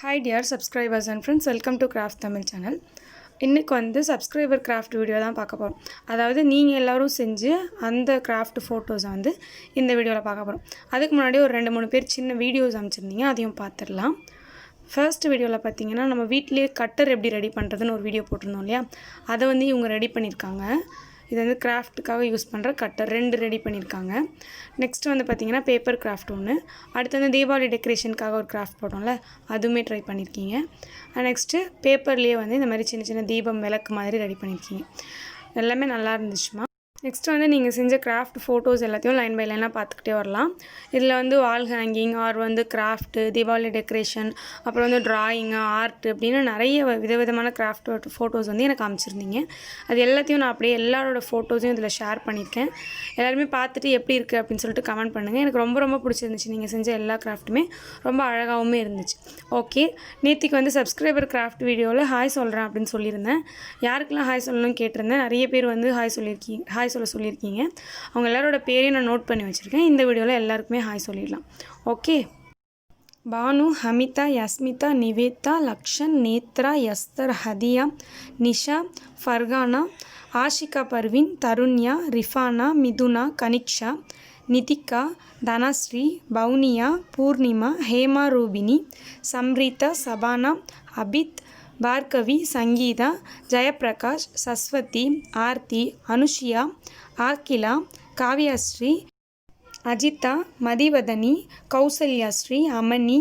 Hi dear subscribers and friends, welcome to Craft Tamil channel. இன்னைக்கு வந்து subscriber craft video தான் பார்க்க போறோம். அதாவது நீங்க எல்லாரும் செஞ்சு அந்த craft photos வந்து இந்த வீடியோல பார்க்க போறோம். அதுக்கு முன்னாடி ஒரு 2-3 பேர் சின்ன வீடியோஸ் அனுப்பிச்சிருந்தீங்க, அதையும் பார்த்திரலாம். ஃபர்ஸ்ட் வீடியோல பாத்தீங்கன்னா நம்ம வீட்லயே கட்டர் எப்படி ரெடி பண்றதுன்னு ஒரு வீடியோ போட்டுருந்தோம் இல்லையா? அதை வந்து இவங்க ரெடி பண்ணிருக்காங்க. இது வந்து கிராஃப்ட்டுக்காக யூஸ் பண்ணுற கட்டர் 2 ரெடி பண்ணியிருக்காங்க. நெக்ஸ்ட் வந்து பார்த்திங்கன்னா பேப்பர் கிராஃப்ட் ஒன்று, அடுத்து வந்து தீபாவளி டெக்கரேஷனுக்காக ஒரு கிராஃப்ட் போட்டோம்ல, அதுவுமே ட்ரை பண்ணியிருக்கீங்க. நெக்ஸ்ட்டு பேப்பர்லேயே வந்து இந்த மாதிரி சின்ன சின்ன தீபம் விளக்கு மாதிரி ரெடி பண்ணியிருக்கீங்க. எல்லாமே நல்லா இருந்துச்சுமா. நெக்ஸ்ட் வந்து நீங்கள் செஞ்ச கிராஃப்ட் ஃபோட்டோஸ் எல்லாத்தையும் லைன் பை லைனாக பார்த்துக்கிட்டே வரலாம். இதில் வந்து வால் ஹேங்கிங் ஆர் வந்து கிராஃப்ட்டு, தீபாவளி டெக்கரேஷன், அப்புறம் வந்து ட்ராயிங்கு, ஆர்ட் அப்படின்னு நிறைய விதவிதமான கிராஃப்ட் ஃபோட்டோஸ் வந்து எனக்கு அமைச்சிருந்தீங்க. அது எல்லாத்தையும் நான் அப்படியே எல்லாரோட ஃபோட்டோஸையும் இதில் ஷேர் பண்ணியிருக்கேன். எல்லாருமே பார்த்துட்டு எப்படி இருக்குது அப்படின்னு சொல்லிட்டு கமெண்ட் பண்ணுங்கள். எனக்கு ரொம்ப ரொம்ப பிடிச்சிருந்துச்சு. நீங்கள் செஞ்ச எல்லா கிராஃப்ட்டுமே ரொம்ப அழகாகவும் இருந்துச்சு. ஓகே, நேற்றுக்கு வந்து சப்ஸ்கிரைபர் கிராஃப்ட் வீடியோவில் ஹாய் சொல்கிறேன் அப்படின்னு சொல்லியிருந்தேன். யாருக்கெல்லாம் ஹாய் சொல்லணும்னு கேட்டிருந்தேன். நிறைய பேர் வந்து ஹாய் சொல்லியிருக்கீங்க. அவங்க எல்லாரோட பேரையும் நான் நோட் பண்ணி வச்சுருக்கேன். இந்த வீடியோவில் எல்லாருக்குமே ஹாய் சொல்லிடலாம். Okay, Banu, Hamida, Yasmitha, Nivetha, Lakshan, Nethra, Esther, Hadiya, Nisha, Farhana, Ashika, Parveen, Tharunya, Rifana, Mithuna, Kaniksha, Nithika, Dhanasri, Pouniya, Poornima, Hema, Rubini, Samritha, Sabana, Abith, Bhargavi, Sangeetha, Jayaprakash, Saswathi, Aarthi, Anushiya, Aakila, Kavyasri, Ajitha, Mathivathani, Kousalyasri, Amani,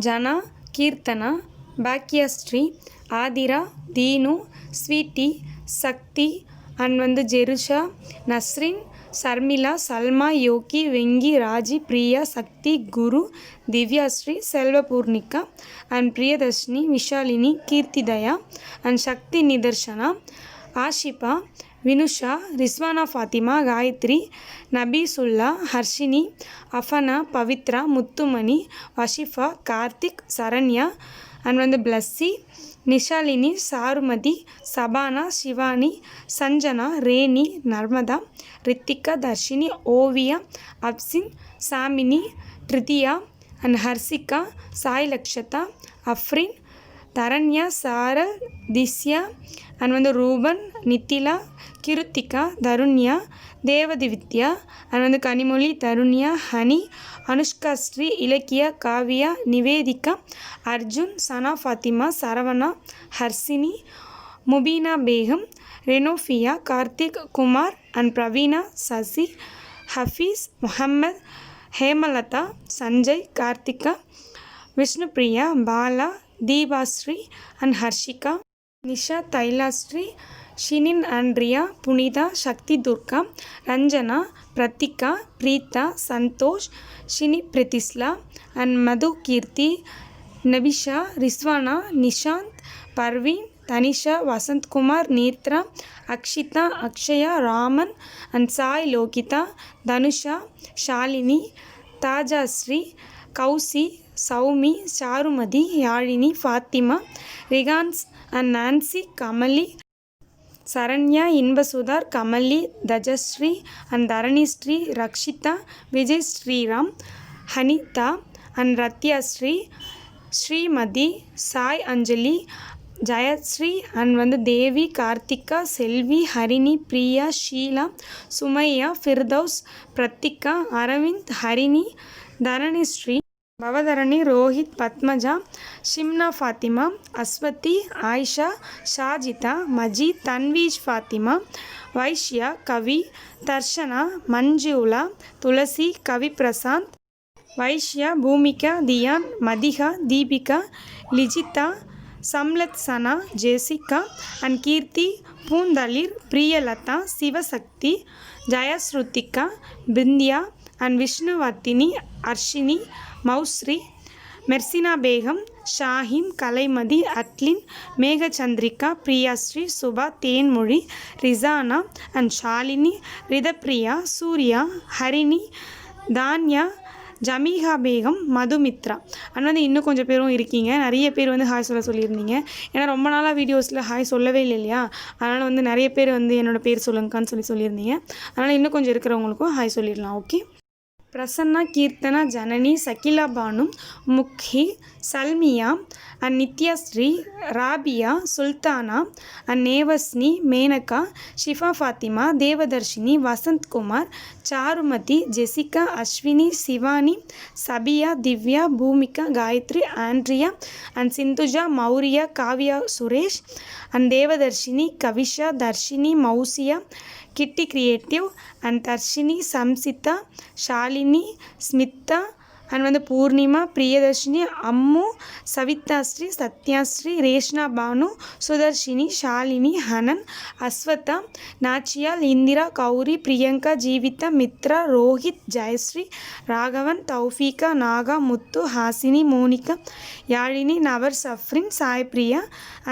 Jana, Keerthana, Bhagyasri, Aathira, Dheenu, Sweety, Sakthi and வந்து Jerusha, Nasrin, Sharmila, Salma, Yogi, Venky, Raji, Priya, Sakthi, Guru, Divyasri, Selvapoornika and Priyadharshini, Vishalini, Keerthidhaya and Sakthi Nitharshana, Ashifa, Vinusha, Rizwana, Fathima, Gayathri, Nabisulla, Harshini, Afana, Pavithra, Muthumani, Vashifa, Karthik, Saranya and வந்து பிளஸ்ஸி, நிஷாலினி, சாருமதி, சபானா, சிவானி, சஞ்சனா, ரேணி, நர்மதா, ரித்திகா, தர்ஷினி, ஓவியா, அப்சின், சாமினி, ட்ரிதியா அண்ட் ஹர்ஷிகா, சாய் லக்ஷதா, அஃப்ரின், தரண்யா, சாரல், திஸ்யா அண்ட் வந்து ரூபன், நித்திலா, கிருத்திகா, தருண்யா, தேவதிவித்யா அண்ட் வந்து Kanimozhi, Tharunya, Honey, Anushka Sri, Ilakkiya, Kaviya, Nivedhika, Arjun, Sana, Fathima, Saravana, Harshini, Mubeena Begum, Renofiya, Karthik, Kumar and Praveena, Sasi, Hafeez, Muhammad, Hemalatha, Sanjay, Karthika, Vishnupriya, Bala, Deepasri and Harshika, Nisha, Thailasri, Shinin Andrea, Punitha, Sakthi Durga, Ranjana, Prathika, Preetha, Santhosh, Shini Prithisla and Madhu, Keerthi, Nabisha, Rizwana, Nishanth, Parveen, Tanisha, Vasanthkumar, Nethra, Akshitha, Akshaya, Raman and Sai, Lohitha, Dhanusha, Shalini, Thajasri, Kousi, Soumi, Charumathi, Yazhini, Fathima, Rihans and Nancy, Kamali, Saranya, Inbasudhar, Kamali, Thajasri and Dharanisri, Rakshitha, Vijay Sriram, Hanitha and Rathyasri, Srimathi, Sai Anjali, Jayasri and வந்து Devi, Karthika, Selvi, Harini, Priya, Sheela, Sumaiya, Firdous, Prathika, Aravind, Harini, Dharanisri, Bhavadharani, Rohith, Padmaja, Shimna, Fathima, Aswathi, Ayesha, Shajitha, Majeed, Thanveej, Fathima, Vaishya, Kavi, Dharshana, Manjula, Thulasi, Kavi Prashanth, Vaishya, Bhoomika, Dhiyan, Mathika, Deepika, Lijitha, Samlath, Sana, Jessica and Keerthi, Poonthalir, Priyalatha, Sivasakthi, Jayasruthika, Bindhiya and Vishnuvarthini, Arshini, Mousri, Mersina Begum, Shahim, Kalaimathi, Adlin, Megachandrika, Priyasri, Suba, Thenmozhi, Rizana and Shalini, Rithapriya, Surya, Harini, Thanya, Jameeka Begum, Madhumithra and வந்து இன்னும் கொஞ்சம் பேரும் இருக்கீங்க. நிறைய பேர் வந்து ஹாய் சொல்லியிருந்தீங்க. ஏன்னா ரொம்ப நாளாக வீடியோஸில் ஹாய் சொல்லவே இல்லை இல்லையா, அதனால் வந்து நிறைய பேர் வந்து என்னோடய பேர் சொல்லுங்கக்கான்னு சொல்லியிருந்தீங்க. அதனால் இன்னும் கொஞ்சம் இருக்கிறவங்களுக்கும் ஹாய் சொல்லிடலாம். Okay, Prasanna Keerthana Janani Sakila Banu Mukki Salmiya and Nithyasri Rabiya Sultana and Nevasni Menaka Shifa Fathima Devadharshini Vasanthkumar Charumathi Jessica Ashwini Shivani Sabiya Divya Bhoomika Gayathri Andrea and Sindhuja Mauriya Kavya Suresh and Devadharshini Kavisha Dharshini Mousiya Kitty creative and Dharshini Samsitha Shalini Smitha and Poornima Priyadharshini Ammu Savithasri Sathyasri Reshna Banu Sudharshini Shalini Hanan Ashwatha Nachiyal Indira Gowri Priyanka Jeevitha Mithra Rohith Jayasri Raghavan தௌஃபீகா Naga Muthu Hasini Monika Yazhini Navar Safrin Saipriya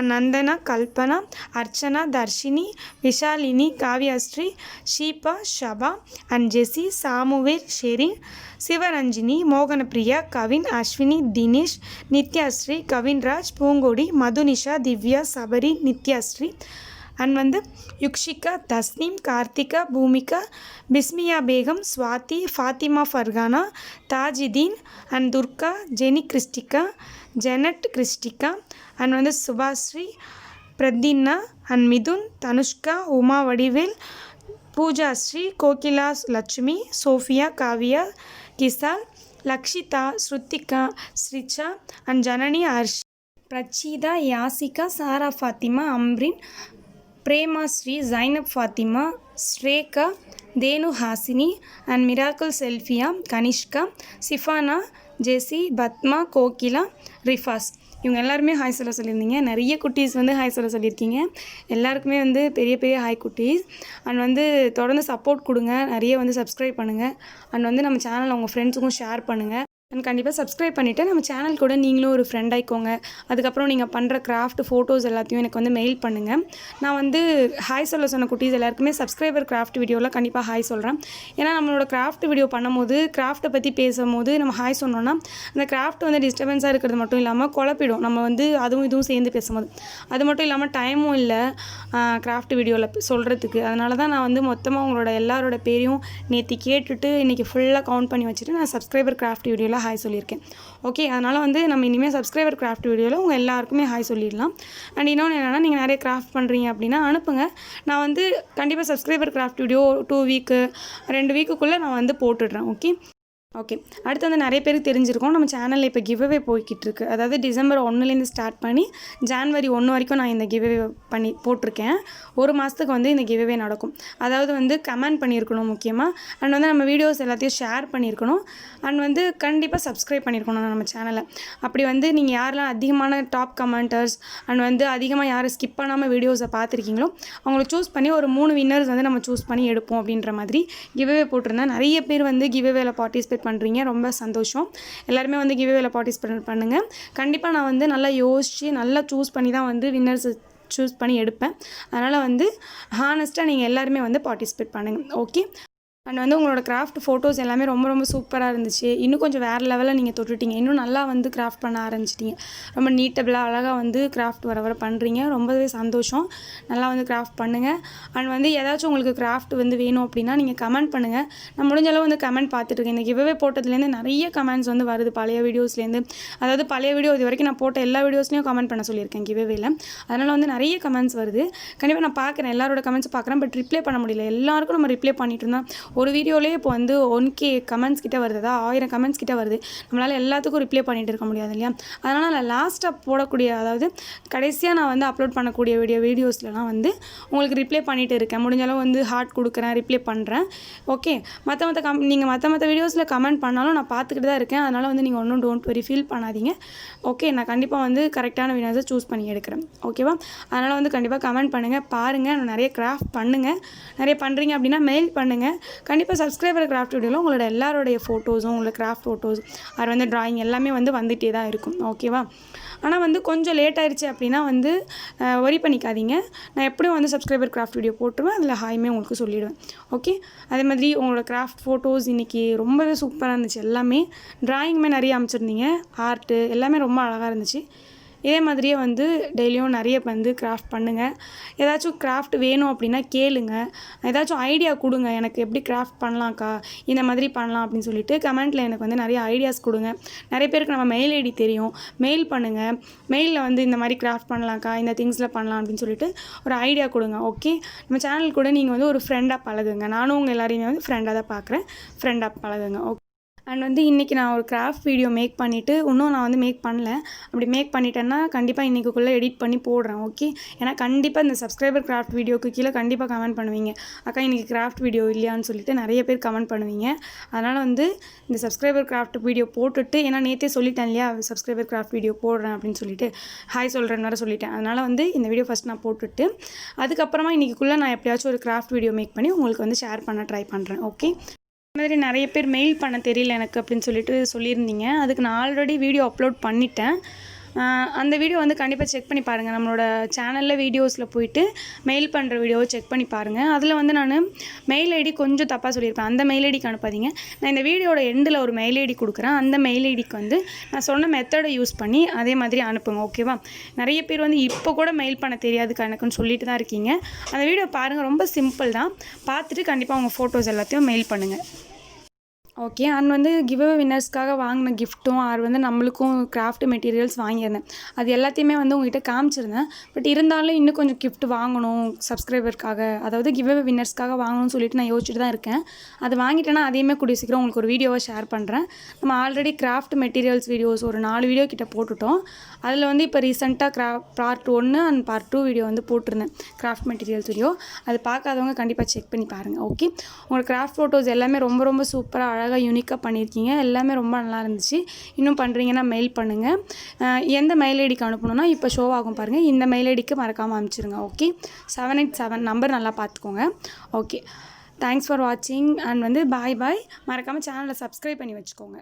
Nandhana Kalpana Archana Dharshini Vishalini Kavyasri Sheeba Shaba and Jessy Samuel Sherin Sivaranjini Mohanapriya Kavin Ashwini Dinesh Nithyasri Kavinraj Poongodi Madhunisha Divya Sabari Nithyasri and Yukshika Tasneem Karthika Bhoomika Bismiya Begum Swathi Fathima Farhana Thajudeen and Durga Jeni Christika Janet Christika and Subasri Prathinna and Mithun Dhanushka Uma Vadivel Poojasri Kokila Lakshmi Sophia Kaviya Kisal Lakshitha Sruthika Sricha and Janani Harsh பிரச்சீதா Yashika சாரா ஃபாத்திமா அம்ரின் பிரேமா ஸ்ரீ ஜைனப் ஃபாத்திமா ஸ்ரேகா தேனு ஹாசினி அண்ட் மிராக்கிள் செல்ஃபியா கனிஷ்கா சிஃபானா ஜெசி பத்மா கோகிலா ரிஃபாஸ் இவங்க எல்லாருமே ஹாய் சொல்ல சொல்லியிருந்தீங்க. நிறைய குட்டீஸ் ஹாய் சொல்ல சொல்லியிருக்கீங்க. எல்லாருக்குமே பெரிய பெரிய ஹாய் குட்டீஸ். அண்ட் தொடர்ந்து சப்போர்ட் கொடுங்க. நிறைய சப்ஸ்கிரைப் பண்ணுங்கள். அண்ட் நம்ம சேனலை உங்கள் ஃப்ரெண்ட்ஸுக்கும் ஷேர் பண்ணுங்கள். அண்ட் கண்டிப்பாக சப்ஸ்கிரைப் பண்ணிவிட்டு நம்ம சேனல் கூட நீங்களும் ஒரு ஃப்ரெண்ட் ஆயிக்கோங்க. அதுக்கப்புறம் நீங்கள் பண்ணுற கிராஃப்ட் ஃபோட்டோஸ் எல்லாத்தையும் எனக்கு மெயில் பண்ணுங்கள். நான் ஹாய் சொல்ல சொன்ன குட்டீஸ் எல்லாருக்குமே சப்ஸ்கிரைபர் கிராஃப்ட் வீடியோவில் கண்டிப்பாக ஹாய் சொல்கிறேன். ஏன்னா நம்மளோட கிராஃப்ட் வீடியோ பண்ணும்போது கிராஃப்ட்டை பற்றி பேசும்போது நம்ம ஹாய் சொன்னோன்னா அந்த கிராஃப்ட் டிஸ்டர்பன்ஸாக இருக்கிறது மட்டும் இல்லாமல் குழப்பிடும். நம்ம அதுவும் இதுவும் சேர்ந்து பேசும்போது அது மட்டும் இல்லாமல் டைமும் இல்லை கிராஃப்ட் வீடியோவில் சொல்கிறதுக்கு. அதனால தான் நான் மொத்தமாக உங்களோட எல்லாரோட பேரையும் நேற்று கேட்டுட்டு இன்றைக்கி ஃபுல்லாக கவுண்ட் பண்ணி வச்சுட்டு நான் சப்ஸ்கிரைபர் கிராஃப்ட் வீடியோவில் ஹாய் சொல்லியிருக்கேன். ஓகே, அதனால் நம்ம இனிமேல் சப்ஸ்கிரைபர் கிராஃப்ட் வீடியோவில் உங்கள் எல்லாருக்குமே ஹாய் சொல்லிடலாம். அண்ட் இன்னொன்று என்னென்னா, நீங்கள் நிறைய கிராஃப்ட் பண்ணுறீங்க அப்படின்னா அனுப்புங்க. நான் கண்டிப்பாக சப்ஸ்கிரைபர் கிராஃப்ட் வீடியோ 2 வீக்கு 2 வீக்குக்குள்ளே நான் போட்டுடுறேன். ஓகே, அடுத்து நிறைய பேருக்கு தெரிஞ்சிருக்கோம், நம்ம சேனலில் இப்போ கிவ்அவே போய்கிட்டுருக்கு. அதாவது டிசம்பர் 1லேருந்து ஸ்டார்ட் பண்ணி ஜான்வரி 1 வரைக்கும் நான் இந்த கிவ்அவே பண்ணி போட்டிருக்கேன். ஒரு மாதத்துக்கு இந்த கிவ்அவே நடக்கும். அதாவது கமெண்ட் பண்ணியிருக்கணும் முக்கியமாக. அண்ட் நம்ம வீடியோஸ் எல்லாத்தையும் ஷேர் பண்ணியிருக்கணும். அண்ட் கண்டிப்பாக சப்ஸ்கிரைப் பண்ணியிருக்கணும் நம்ம சேனலை. அப்படி நீங்கள் யாரெல்லாம் அதிகமான டாப் கமெண்டர்ஸ் அண்ட் அதிகமாக யாரை ஸ்கிப் பண்ணாமல் வீடியோஸை பார்த்துருக்கீங்களோ அவங்கள சூஸ் பண்ணி ஒரு 3 வின்னர்ஸ் நம்ம சூஸ் பண்ணி எடுப்போம் அப்படின்ற மாதிரி கிவ்அவே போட்டிருந்தேன். நிறைய பேர் கிவ்அவேல பார்ட்டிசிபேட் பண்ணுறீங்க. ரொம்ப சந்தோஷம். எல்லாருமே கிவ்அவேல பார்ட்டிசிபேட் பண்ணுங்கள். கண்டிப்பாக நான் நல்லா யோசித்து நல்லா சூஸ் பண்ணி தான் வின்னர்ஸ் சூஸ் பண்ணி எடுப்பேன். அதனால் ஹானஸ்ட்டாக நீங்கள் எல்லாருமே பார்ட்டிசிபேட் பண்ணுங்கள். ஓகே, அண்ட் உங்களோட கிராஃப்ட் ஃபோட்டோஸ் எல்லாமே ரொம்ப ரொம்ப சூப்பராக இருந்துச்சு. இன்னும் கொஞ்சம் வேறு லெவலில் நீங்கள் தொட்டுட்டீங்க. இன்னும் நல்லா கிராஃப்ட் பண்ண ஆரம்பிச்சிட்டிங்க. ரொம்ப நீட்டபிளாக அழகாக கிராஃப்ட் வர பண்ணுறீங்க. ரொம்பவே சந்தோஷம். நல்லா கிராஃப்ட் பண்ணுங்கள். அண்ட் ஏதாச்சும் உங்களுக்கு கிராஃப்ட் வேணும் அப்படின்னா நீங்கள் கமெண்ட் பண்ணுங்கள். நான் முடிஞ்ச அளவு கமெண்ட் பார்த்துட்ருக்கேன். இந்த கிவ்அவே போட்டதுலேருந்து நிறைய கமெண்ட்ஸ் வருது பழைய வீடியோஸ்லேருந்து. அதாவது பழைய வீடியோ இது வரைக்கும் நான் போட்ட எல்லா வீடியோஸ்லையும் கமெண்ட் பண்ண சொல்லியிருக்கேன் கிவ்அவேல. அதனால் நிறைய கமெண்ட்ஸ் வருது. கண்டிப்பாக நான் பார்க்குறேன், எல்லாரோட கமெண்ட்ஸ் பார்க்குறேன். பட் ரிப்ளை பண்ண முடியல. எல்லாருக்கும் நம்ம ரிப்ளை பண்ணிட்டு இருந்தோம். ஒரு வீடியோலேயே இப்போ 1K கமெண்ட்ஸ் கிட்ட வருது, 1000 கமெண்ட்ஸ் கிட்ட வருது. நம்மளால் எல்லாத்துக்கும் ரிப்ளை பண்ணிகிட்டு இருக்க முடியாது இல்லையா? அதனால் நான் லாஸ்ட்டாக போடக்கூடிய, அதாவது கடைசியாக நான் அப்லோட் பண்ணக்கூடிய வீடியோஸ்லாம் உங்களுக்கு ரிப்ளை பண்ணிகிட்டு இருக்கேன். முடிஞ்சளவு ஹார்ட் கொடுக்குறேன், ரிப்ளை பண்ணுறேன். ஓகே, நீங்கள் மற்ற வீடியோஸில் கமெண்ட் பண்ணாலும் நான் பார்த்துக்கிட்டு தான் இருக்கேன். அதனால் நீங்கள் ஒன்றும் டோன்ட் வெரி ஃபீல் பண்ணாதீங்க. ஓகே, நான் கண்டிப்பாக கரெக்டான வினர்ஸை சூஸ் பண்ணி எடுக்கிறேன். ஓகேவா? அதனால் கண்டிப்பாக கமெண்ட் பண்ணுங்கள், பாருங்கள். நிறைய கிராஃப்ட் பண்ணுங்கள். நிறைய பண்ணுறீங்க அப்படின்னா மெயில் பண்ணுங்கள். கண்டிப்பாக சப்ஸ்கிரைபர் கிராஃப்ட் வீடியோவில் உங்களோட எல்லாரோடைய ஃபோட்டோஸும் உங்களோட கிராஃப்ட் ஃபோட்டோஸ் அது ட்ராயிங் எல்லாமே வந்துகிட்டே தான் இருக்கும். ஓகேவா? ஆனால் கொஞ்சம் லேட் ஆயிடுச்சு அப்படின்னா ஒரி பண்ணிக்காதீங்க. நான் எப்படியும் சப்ஸ்கிரைபர் கிராஃப்ட் வீடியோ போட்டுருவேன். அதில் ஹாயுமே உங்களுக்கு சொல்லிவிடுவேன். ஓகே, அதே மாதிரி உங்களோட கிராஃப்ட் ஃபோட்டோஸ் இன்றைக்கி ரொம்பவே சூப்பராக இருந்துச்சு. எல்லாமே ட்ராயிங்குமே நிறைய அமைச்சிருந்தீங்க. ஆர்ட்டு எல்லாமே ரொம்ப அழகாக இருந்துச்சு. இதே மாதிரியே வந்து டெய்லியும் நிறைய வந்து கிராஃப்ட் பண்ணுங்கள். ஏதாச்சும் கிராஃப்ட் வேணும் அப்படின்னா கேளுங்க, ஏதாச்சும் ஐடியா கொடுங்க, எனக்கு எப்படி கிராஃப்ட் பண்ணலாம்க்கா, இந்த மாதிரி பண்ணலாம் அப்படின்னு சொல்லிட்டு கமெண்ட்டில் எனக்கு வந்து நிறைய ஐடியாஸ் கொடுங்க. நிறைய பேருக்கு நம்ம மெயில் ஐடி தெரியும், மெயில் பண்ணுங்கள். மெயிலில் வந்து இந்த மாதிரி கிராஃப்ட் பண்ணலாம்க்கா, இந்த திங்ஸில் பண்ணலாம் அப்படின்னு சொல்லிட்டு ஒரு ஐடியா கொடுங்க. ஓகே, நம்ம சேனல் கூட நீங்கள் வந்து ஒரு ஃப்ரெண்டாக பழகுங்க. நானும் உங்கள் எல்லாரையுமே வந்து ஃப்ரெண்டாக தான் பார்க்குறேன், ஃப்ரெண்டாக பழகுங்க. ஓகே. அண்ட் வந்து இன்றைக்கி நான் ஒரு கிராஃப்ட் வீடியோ மேக் பண்ணிவிட்டு இன்னும் நான் வந்து மேக் பண்ணல. அப்படி மேக் பண்ணிட்டேன்னா கண்டிப்பாக இன்றைக்குள்ளே எடிட் பண்ணி போடுறேன். ஓகே, ஏன்னா கண்டிப்பாக இந்த சப்ஸ்கிரைபர் கிராஃப்ட் வீடியோக்கு கீழே கண்டிப்பாக கமெண்ட் பண்ணுவீங்க, அக்கா இன்றைக்கி கிராஃப்ட் வீடியோ இல்லையான்னு சொல்லிட்டு நிறைய பேர் கமெண்ட் பண்ணுவீங்க. அதனால் வந்து இந்த சப்ஸ்கிரைபர் கிராஃப்ட் வீடியோ போட்டுட்டு, ஏன்னா நேற்றே சொல்லிட்டேன் இல்லையா சப்ஸ்கிரைபர் கிராஃப்ட் வீடியோ போடுறேன் அப்படின்னு சொல்லிட்டு, ஹாய் சொல்கிறேன்னு வேறு சொல்லிட்டேன். அதனால் வந்து இந்த வீடியோ ஃபஸ்ட் நான் போட்டுட்டு அதுக்கப்புறமா இன்றைக்குள்ளே நான் எப்படியாச்சும் ஒரு கிராஃப்ட் வீடியோ மேக் பண்ணி உங்களுக்கு வந்து ஷேர் பண்ண ட்ரை பண்ணுறேன். ஓகே, இந்த மாதிரி நிறைய பேர் மெயில் பண்ண தெரியல எனக்கு அப்படின்னு சொல்லிட்டு சொல்லியிருந்தீங்க. அதுக்கு நான் ஆல்ரெடி வீடியோ அப்லோட் பண்ணிட்டேன். அந்த வீடியோ வந்து கண்டிப்பாக செக் பண்ணி பாருங்கள். நம்மளோட சேனலில் வீடியோஸில் போயிட்டு மெயில் பண்ணுற வீடியோவை செக் பண்ணி பாருங்கள். அதில் வந்து நான் மெயில் ஐடி கொஞ்சம் தப்பாக சொல்லியிருப்பேன், அந்த மெயில் ஐடிக்கு அனுப்பாதீங்க. நான் இந்த வீடியோட எண்டில் ஒரு மெயில் ஐடி கொடுக்குறேன், அந்த மெயில் ஐடிக்கு வந்து நான் சொன்ன மெத்தடை யூஸ் பண்ணி அதே மாதிரி அனுப்புங்க. ஓகேவா? நிறைய பேர் வந்து இப்போ கூட மெயில் பண்ண தெரியாதுக்கா எனக்குன்னு சொல்லிட்டு தான் இருக்கீங்க. அந்த வீடியோ பாருங்கள், ரொம்ப சிம்பிள் தான். பார்த்துட்டு கண்டிப்பாக உங்கள் ஃபோட்டோஸ் எல்லாத்தையும் மெயில் பண்ணுங்கள். ஓகே, அண்ட் வந்து கிவ்அவே வின்னர்ஸ்க்காக வாங்கின கிஃப்ட்டும் வந்து நம்மளுக்கும் கிராஃப்ட் மெட்டீரியல்ஸ் வாங்கியிருந்தேன். அது எல்லாத்தையுமே வந்து உங்கள்கிட்ட காமிச்சிருந்தேன். பட் இருந்தாலும் இன்னும் கொஞ்சம் கிஃப்ட் வாங்கணும் சப்ஸ்கிரைபருக்காக, அதாவது கிவ்அவே வின்னர்ஸ்க்காக வாங்கணும்னு சொல்லிட்டு நான் யோசிச்சுட்டு தான் இருக்கேன். அது வாங்கிட்டேன்னா அதையுமே கூடிய சீக்கிரம் உங்களுக்கு ஒரு வீடியோவை ஷேர் பண்ணுறேன். நம்ம ஆல்ரெடி கிராஃப்ட் மெட்டீரியல்ஸ் வீடியோஸ் ஒரு 4 வீடியோ கிட்ட போட்டுட்டோம். அதில் வந்து இப்போ ரீசெண்டாக பார்ட் 1 அண்ட் பார்ட் 2 வீடியோ வந்து போட்டிருந்தேன், கிராஃப்ட் மெட்டீரியல்ஸ் வீடியோ. அது பார்க்காதவங்க கண்டிப்பாக செக் பண்ணி பாருங்கள். ஓகே, உங்களோட கிராஃப்ட் ஃபோட்டோஸ் எல்லாமே ரொம்ப ரொம்ப சூப்பராக அழகாக யூனிக்காக பண்ணியிருக்கீங்க. எல்லாமே ரொம்ப நல்லா இருந்துச்சு. இன்னும் பண்ணுறீங்கன்னா மெயில் பண்ணுங்கள். எந்த மெயில் ஐடிக்கு அனுப்பணும்னா இப்போ ஷோ ஆகும் பாருங்கள், இந்த மெயில் ஐடிக்கு மறக்காமல் அனுப்பிச்சிருங்க. ஓகே, 787 நம்பர் நல்லா பார்த்துக்கோங்க. ஓகே, தேங்க்ஸ் ஃபார் வாட்சிங் அண்ட் வந்து பாய். மறக்காமல் சேனலை சப்ஸ்கிரைப் பண்ணி வச்சுக்கோங்க.